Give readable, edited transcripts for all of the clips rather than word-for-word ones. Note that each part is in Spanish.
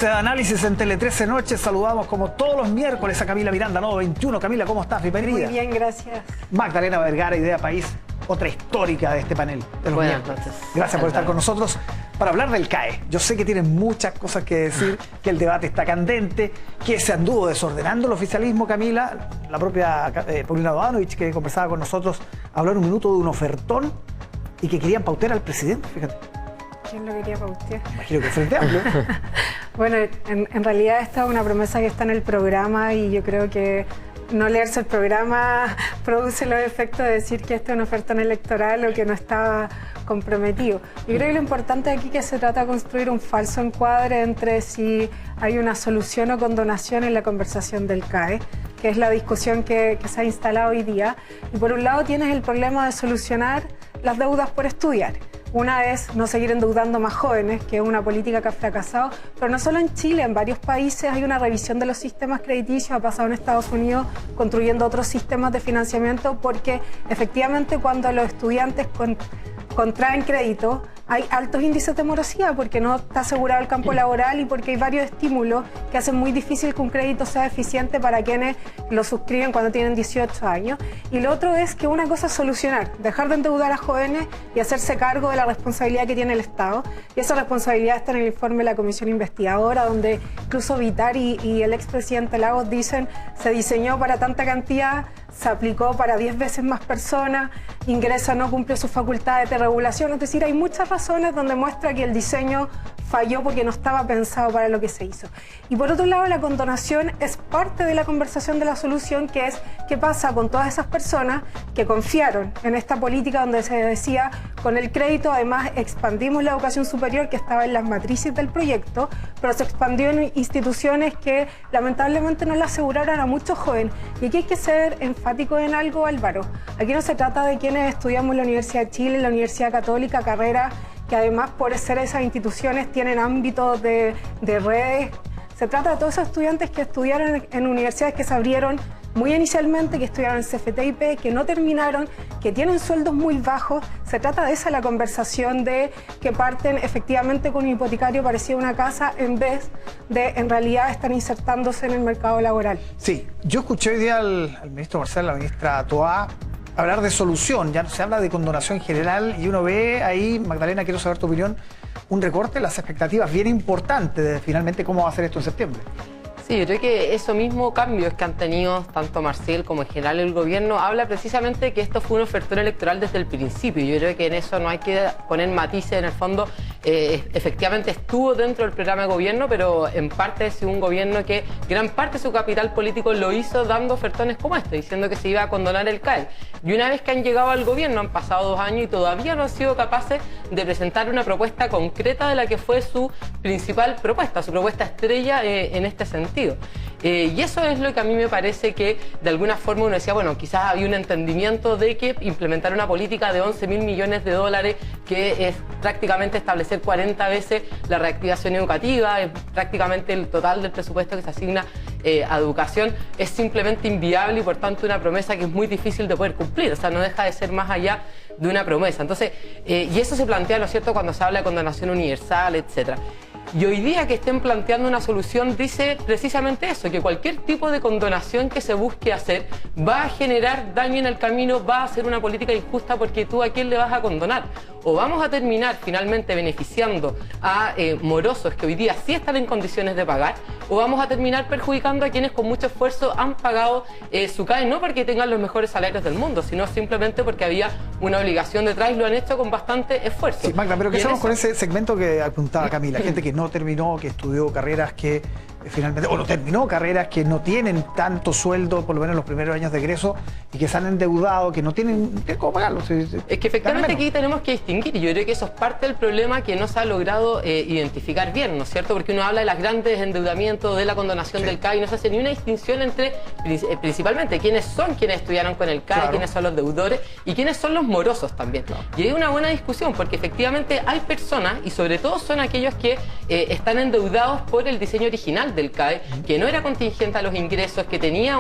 Análisis en Tele 13 Noche. Saludamos como todos los miércoles a Camila Miranda, Nodo 21. Camila, ¿cómo estás? Bienvenida. Muy bien, gracias. Magdalena Vergara, Idea País, otra histórica de este panel de los Buenas miércoles. noches. Gracias por estar con nosotros para hablar del CAE. Yo sé que tienen muchas cosas que decir, que el debate está candente, que se anduvo desordenando el oficialismo, Camila. La propia Paulina Bodanovich, que conversaba con nosotros, habló en un minuto de un ofertón y que querían pautear al presidente, fíjate. ¿Quién lo quería pautear? Imagino que el Frente Amplio. Bueno, en realidad esta es una promesa que está en el programa y yo creo que no leerse el programa produce los efectos de decir que esto es una oferta electoral o que no estaba comprometido. Yo creo que lo importante aquí es que se trata de construir un falso encuadre entre si hay una solución o condonación en la conversación del CAE, que es la discusión que se ha instalado hoy día. Y por un lado tienes el problema de solucionar las deudas por estudiar. Una es no seguir endeudando más jóvenes, que es una política que ha fracasado, pero no solo en Chile, en varios países hay una revisión de los sistemas crediticios, ha pasado en Estados Unidos construyendo otros sistemas de financiamiento, porque efectivamente cuando los estudiantes contraen crédito hay altos índices de morosidad porque no está asegurado el campo laboral y porque hay varios estímulos que hacen muy difícil que un crédito sea eficiente para quienes lo suscriben cuando tienen 18 años. Y lo otro es que una cosa es solucionar, dejar de endeudar a jóvenes y hacerse cargo de la responsabilidad que tiene el Estado. Y esa responsabilidad está en el informe de la Comisión Investigadora, donde incluso Vitar y el expresidente Lagos dicen se diseñó para tanta cantidad, se aplicó para 10 veces más personas, Ingresa no cumple sus facultades de regulación, es decir, hay muchas razones donde muestra que el diseño falló porque no estaba pensado para lo que se hizo. Y por otro lado, la condonación es parte de la conversación de la solución, que es qué pasa con todas esas personas que confiaron en esta política donde se decía con el crédito, además expandimos la educación superior que estaba en las matrices del proyecto, pero se expandió en instituciones que lamentablemente no le aseguraron a muchos jóvenes. Y aquí hay que ser enfático en algo, Álvaro. Aquí no se trata de quienes estudiamos en la Universidad de Chile, en la Universidad Católica, carreras que además por ser esas instituciones tienen ámbitos de redes. Se trata de todos esos estudiantes que estudiaron en universidades que se abrieron muy inicialmente, que estudiaron en CFTIP, que no terminaron, que tienen sueldos muy bajos. Se trata de esa la conversación de que parten efectivamente con un hipotecario parecido a una casa en vez de en realidad estar insertándose en el mercado laboral. Sí, yo escuché hoy día al ministro Marcel, la ministra Toá, hablar de solución. Ya no se habla de condonación general y uno ve ahí, Magdalena, quiero saber tu opinión, un recorte, las expectativas bien importantes de finalmente cómo va a ser esto en septiembre. Sí, yo creo que esos mismos cambios que han tenido tanto Marcel como en general el gobierno habla precisamente de que esto fue un ofertón electoral desde el principio. Yo creo que en eso no hay que poner matices. En el fondo, efectivamente estuvo dentro del programa de gobierno, pero en parte es un gobierno que gran parte de su capital político lo hizo dando ofertones como este, diciendo que se iba a condonar el CAE. Y una vez que han llegado al gobierno, han pasado 2 años y todavía no han sido capaces de presentar una propuesta concreta de la que fue su principal propuesta, su propuesta estrella en este sentido. Y eso es lo que a mí me parece que de alguna forma uno decía, bueno, quizás había un entendimiento de que implementar una política de 11.000 millones de dólares, que es prácticamente establecer 40 veces la reactivación educativa, es prácticamente el total del presupuesto que se asigna a educación, es simplemente inviable y por tanto una promesa que es muy difícil de poder cumplir. O sea, no deja de ser más allá de una promesa. Entonces, y eso se plantea, ¿no es cierto?, cuando se habla de condonación universal, etcétera. Y hoy día que estén planteando una solución dice precisamente eso, que cualquier tipo de condonación que se busque hacer va a generar daño en el camino, va a ser una política injusta porque tú a quién le vas a condonar. O vamos a terminar finalmente beneficiando a morosos que hoy día sí están en condiciones de pagar, o vamos a terminar perjudicando a quienes con mucho esfuerzo han pagado su CAE, no porque tengan los mejores salarios del mundo, sino simplemente porque había una obligación detrás y lo han hecho con bastante esfuerzo. Sí, Magda, pero ¿qué hacemos con ese segmento que apuntaba Camila? Gente que no terminó, que estudió carreras que finalmente, o no terminó carreras que no tienen tanto sueldo, por lo menos en los primeros años de egreso, y que se han endeudado, que no tienen cómo pagarlo. Es que efectivamente aquí tenemos que distinguir, y yo creo que eso es parte del problema que no se ha logrado identificar bien, ¿no es cierto? Porque uno habla de las grandes endeudamientos, de la condonación del CAE, y no se hace ni una distinción entre, principalmente, quiénes son quienes estudiaron con el CAE, quiénes son los deudores, y quiénes son los morosos también. Y hay una buena discusión, porque efectivamente hay personas, y sobre todo son aquellos que están endeudados por el diseño original del CAE, que no era contingente a los ingresos, que tenía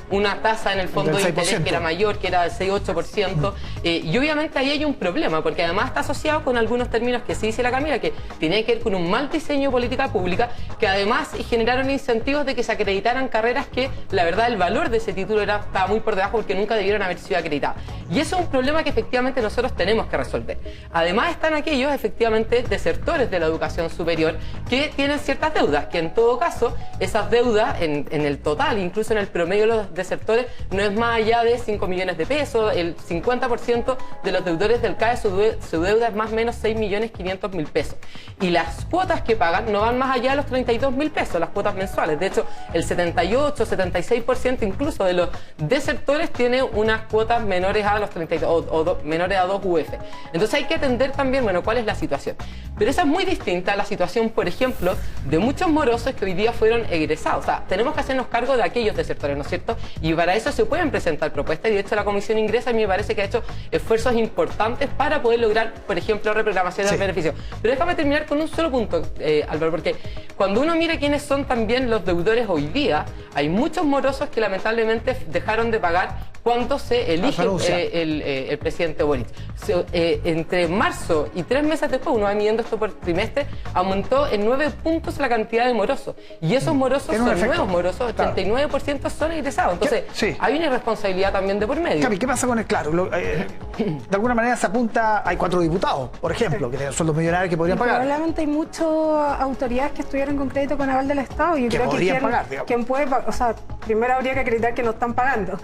una tasa en el fondo de interés que era mayor, que era del 6-8%, y obviamente ahí hay un problema, porque además está asociado con algunos términos que sí dice la Camila, que tiene que ver con un mal diseño de política pública, que además generaron incentivos de que se acreditaran carreras que la verdad el valor de ese título estaba muy por debajo porque nunca debieron haber sido acreditadas. Y eso es un problema que efectivamente nosotros tenemos que resolver. Además están aquellos efectivamente desertores de la educación superior que tienen ciertas deudas, que en todo caso esas deudas en el total, incluso en el promedio de los desertores, no es más allá de 5 millones de pesos. El 50% de los deudores del CAE su deuda es más o menos 6.500.000 pesos. Y las cuotas que pagan no van más allá de los 32.000 pesos, las cuotas mensuales. De hecho, el 78, 76% incluso de los desertores tiene unas cuotas menores a los 32 menores a 2 UF. Entonces hay que atender también, bueno, cuál es la situación. Pero esa es muy distinta a la situación, por ejemplo, de muchos morosos que hoy día fueron egresados. O sea, tenemos que hacernos cargo de aquellos desertores, ¿no es cierto? Y para eso se pueden presentar propuestas y de hecho la Comisión Ingresa a mí me parece que ha hecho esfuerzos importantes para poder lograr, por ejemplo, reprogramación de beneficios. Pero déjame terminar con un solo punto, Álvaro, porque cuando uno mira quiénes son también los deudores hoy día, hay muchos morosos que lamentablemente dejaron de pagar cuando se elige el presidente Boric. Entre marzo y 3 meses después, uno va midiendo esto por trimestre, aumentó en 9 puntos la cantidad de morosos. Y esos morosos son nuevos morosos, 89% son egresados. Entonces, hay una irresponsabilidad también de por medio. Cami, ¿qué pasa con el claro? De alguna manera se apunta, hay 4 diputados, por ejemplo, que tienen sueldos millonarios que podrían pagar. Probablemente hay muchas autoridades que estuvieron con crédito con aval del Estado. Y yo creo que quien puede, o sea, primero habría que acreditar que no están pagando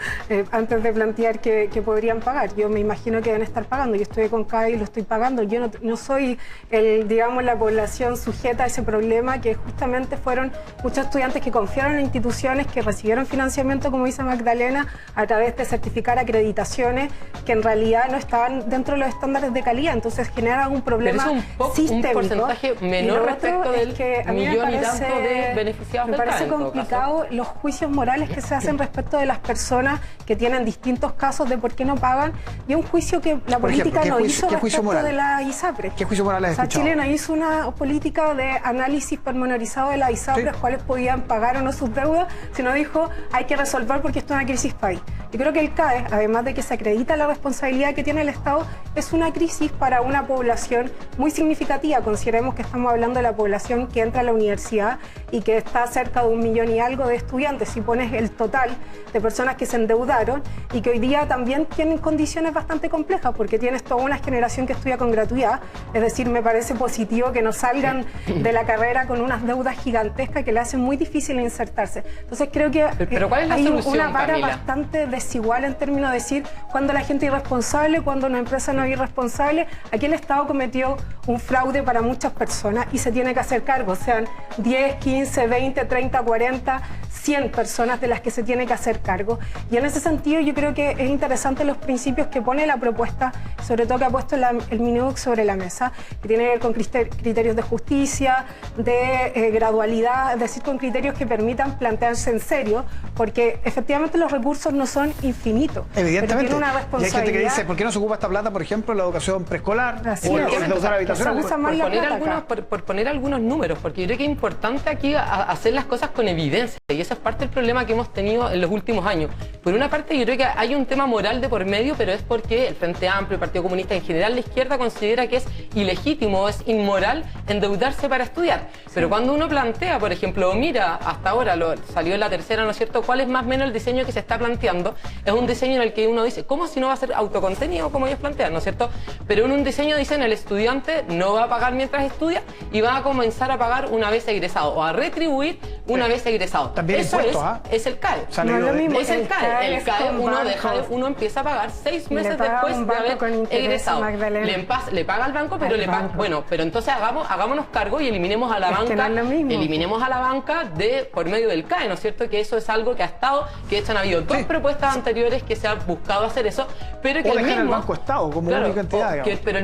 antes de plantear que podrían pagar. Yo me imagino que deben estar pagando. Yo estoy con CAE y lo estoy pagando. Yo no soy, digamos, la población sujeta a ese problema, que justamente fueron muchos estudiantes que confiaron en instituciones, que recibieron financiamiento, como dice Magdalena, a través de certificar acreditaciones que en realidad no estaban dentro de los estándares de calidad. Entonces generan un problema sistémico. Un porcentaje menor respecto del millón y tanto de beneficiados del CAE. Me parece complicado los juicios morales que se hacen respecto de las personas que tienen distintos casos de por qué no pagan, y un juicio que la política no hizo respecto de la ISAPRES. ¿Qué juicio moral has escuchado? Chile no hizo una política de análisis pormenorizado de la ISAPRES, cuáles podían pagar o no sus deudas, sino dijo, hay que resolver porque esto es una crisis país. Yo creo que el CAE, además de que se acredita la responsabilidad que tiene el Estado, es una crisis para una población muy significativa. Consideremos que estamos hablando de la población que entra a la universidad y que está cerca de 1 millón y algo de estudiantes. Si pones el total de personas que se endeudaron y que hoy día también tienen condiciones bastante complejas, porque tienes toda una generación que estudia con gratuidad. Es decir, me parece positivo que no salgan de la carrera con unas deudas gigantescas que le hacen muy difícil insertarse. Entonces creo que ¿Pero cuál es la hay solución, una vara Camila? bastante desigual en términos de decir cuándo la gente es irresponsable, cuándo una empresa no es irresponsable. Aquí el Estado cometió un fraude para muchas personas y se tiene que hacer cargo, sean 10, 15, 20, 30, 40, 100 personas de las que se tiene que hacer cargo. Y en ese sentido yo creo que es interesante los principios que pone la propuesta, sobre todo que ha puesto el MINUC sobre la mesa, que tiene que ver con criterios de justicia, de gradualidad, es decir, con criterios que permitan plantearse en serio, porque efectivamente los recursos no son infinitos. Evidentemente. Tiene una Y hay gente que dice, ¿por qué no se ocupa esta plata, por ejemplo, en la educación preescolar o en la educación habitacional? Por poner algunos números, porque yo creo que es importante aquí hacer las cosas con evidencia, y esa es parte del problema que hemos tenido en los últimos años. Por una parte, yo creo que hay un tema moral de por medio, pero es porque el Frente Amplio, el Partido Comunista, en general la izquierda considera que es ilegítimo, es inmoral endeudarse para estudiar. Pero cuando uno plantea, por ejemplo, mira, hasta ahora salió en la tercera, ¿no es cierto?, cuál es más o menos el diseño que se está planteando, es un diseño en el que uno dice, ¿cómo si no va a ser autocontenido como ellos plantean, ¿no es cierto? Pero en un diseño dicen, el estudiante no va a pagar mientras estudia y va a comenzar a pagar una vez egresado, o a retribuir una vez egresado. También eso es el CAE. No es lo mismo. Es el CAE. El CAE uno empieza a pagar 6 meses después de haber egresado. Le paga al banco, pero bueno, pero entonces hagámonos cargo y eliminemos a la banca. No es lo mismo. Eliminemos a la banca por medio del CAE, ¿no es cierto? Que eso es algo que ha estado, que de hecho han habido 2 propuestas anteriores que se han buscado hacer eso, pero que o dejar el Banco Estado como única entidad. Pero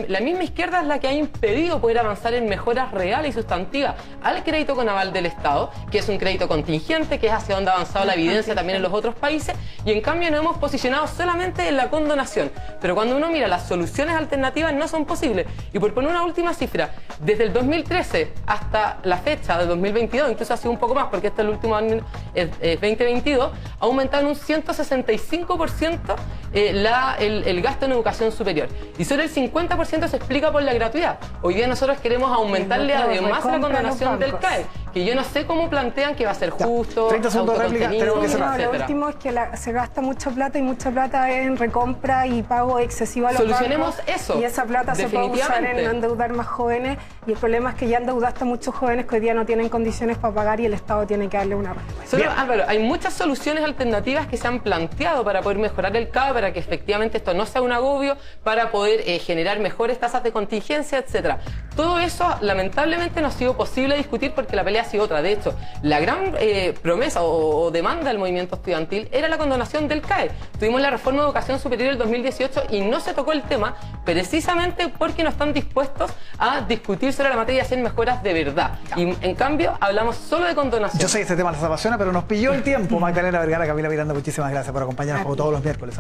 la misma izquierda es la que ha impedido poder avanzar en mejoras reales y sustantivas al crédito con aval del Estado. Estado, que es un crédito contingente, que es hacia donde ha avanzado la evidencia también en los otros países, y en cambio nos hemos posicionado solamente en la condonación. Pero cuando uno mira las soluciones alternativas no son posibles. Y por poner una última cifra, desde el 2013 hasta la fecha de 2022, incluso ha sido un poco más porque este es el último año, 2022, ha aumentado en un 165% el gasto en educación superior. Y solo el 50% se explica por la gratuidad. Hoy día nosotros queremos aumentarle además la condonación del CAE, que yo no sé cómo plantean que va a ser justo, 30 segundos de réplica, tenemos que cerrar. Lo último es que se gasta mucha plata y mucha plata en recompra y pago excesivo a los Solucionemos bancos, eso. Y esa plata se puede usar en no endeudar más jóvenes, y el problema es que ya endeudaste a muchos jóvenes que hoy día no tienen condiciones para pagar y el Estado tiene que darle una respuesta. Solo, Álvaro, hay muchas soluciones alternativas que se han planteado para poder mejorar el CAE, para que efectivamente esto no sea un agobio, para poder generar mejores tasas de contingencia, etcétera. Todo eso lamentablemente no ha sido posible discutir porque la pelea ha sido otra. De hecho, la gran promesa o demanda del movimiento estudiantil era la condonación del CAE. Tuvimos la reforma de educación superior del 2018 y no se tocó el tema precisamente porque no están dispuestos a discutir sobre la materia y hacer mejoras de verdad. Y en cambio hablamos solo de condonación. Yo sé que este tema les apasiona, pero nos pilló el tiempo. Magdalena Vergara, Camila Miranda, muchísimas gracias por acompañarnos como todos los miércoles.